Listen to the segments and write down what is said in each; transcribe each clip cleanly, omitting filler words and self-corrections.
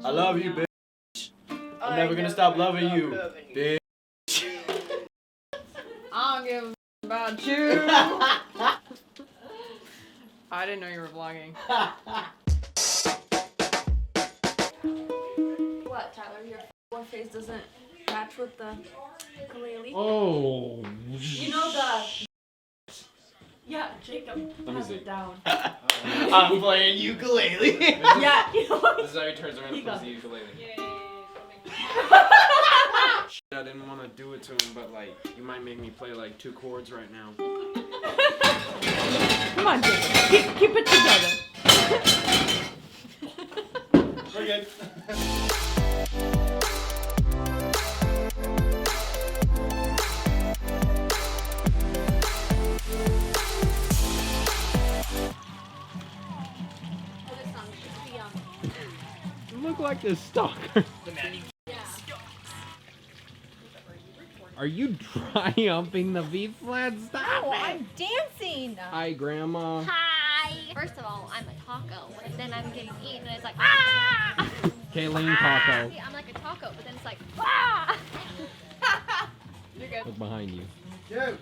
I love you, bitch. I'm never gonna stop loving you, bitch. I don't give a about you. I didn't know you were vlogging. What, Tyler? Your face doesn't match with the ukulele? Oh. You know the... Yeah, Jacob has it down. I'm playing ukulele. Yeah, you know what? This is how he turns around and plays the ukulele. I didn't want to do it to him, but like, you might make me play like 2 chords right now. Come on, Jacob. Keep it together. We're good. You look like this stalker. Are you triumphing the V flat? Stop No, it. I'm dancing. Hi, Grandma. Hi. First of all, I'm a taco, and then I'm getting eaten, and it's like, ah! Kayleen Taco. See, I'm like a taco, but then it's like, ah! You're good. Look behind you. Dude.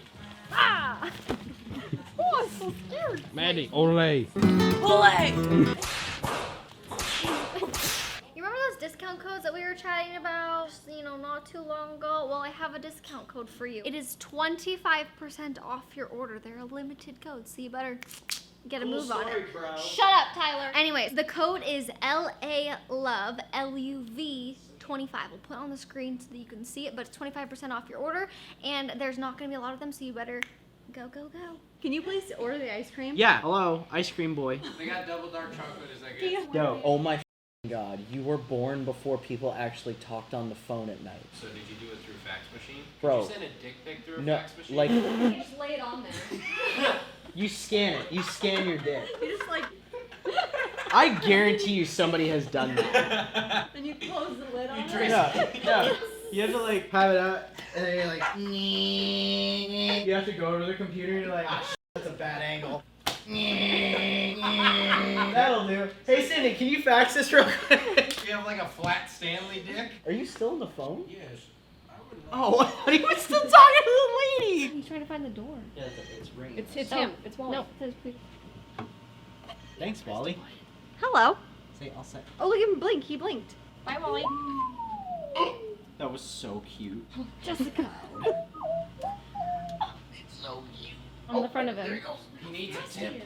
Ah! Oh, I'm so scared. Maddie, ole. You remember those discount codes that we were chatting about, not too long ago? Well, I have a discount code for you. It is 25% off your order. They're a limited code, so you better get a move on it. Bro. Shut up, Tyler. Anyways, the code is LALOVE, LUV 25. We'll put it on the screen so that you can see it, but it's 25% off your order, and there's not gonna be a lot of them, so you better go, go, go. Can you please order the ice cream? Yeah. Hello, ice cream boy. They got double dark chocolate, is that good? Yo, oh my God, you were born before people actually talked on the phone at night. So did you do it through fax machine? Bro. Did you send a dick pic through a No, fax machine? like, You just lay it on there. you scan it. You scan your dick. You just like, I guarantee you somebody has done that. and you close the lid on it. Yeah. You have to like have it out, and then you're like, you have to go to the computer, and you're like, ah, that's a bad angle. That'll do. Hey Cindy, can you fax this real quick? You have like a flat Stanley dick? Are you still on the phone? Yes. I would Oh, he was still talking to the lady. He's trying to find the door. Yeah, it's ringing. It's him. It's Wally. No, it says please. Thanks, Wally. Hello. Say, I'll say. Oh, look at him blink. He blinked. Bye, Wally. That was so cute. Jessica. So cute. On the front of him. He needs a tip.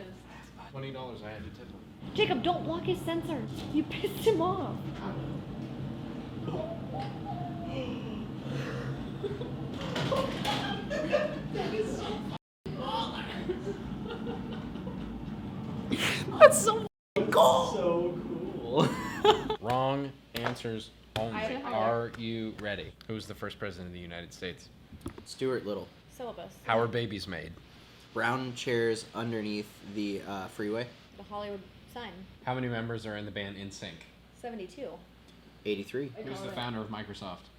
$20, I had to tip him. Jacob, don't block his sensor. You pissed him off. That's so cool. So cool. Wrong answers only. Are you ready? Who's the first president of the United States? Stuart Little. Syllabus. How are babies made? Brown chairs underneath the freeway. The Hollywood sign. How many members are in the band NSYNC? 72. 83. Who's the founder of Microsoft?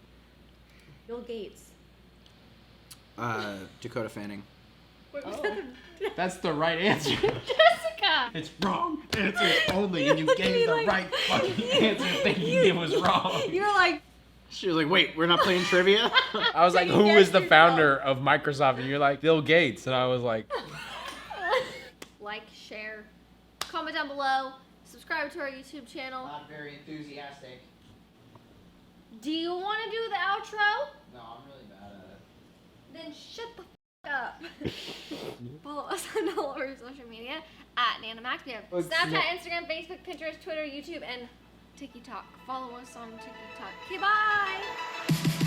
Bill Gates. Dakota Fanning. Wait, was Oh. that the... That's the right answer. Jessica! It's wrong answers only, and you gave the right fucking answer thinking it was wrong. You were like, She was like, wait, we're not playing trivia? I was like, who is the founder of Microsoft? And you're like, Bill Gates. And I was like, Like, share, comment down below, subscribe to our YouTube channel. Not very enthusiastic. Do you want to do the outro? No, I'm really bad at it. Then shut the up. Follow us on all of our social media at Nanamacs. We have Snapchat, Instagram, Facebook, Pinterest, Twitter, YouTube, and TikTok. Follow us on TikTok. Okay, bye.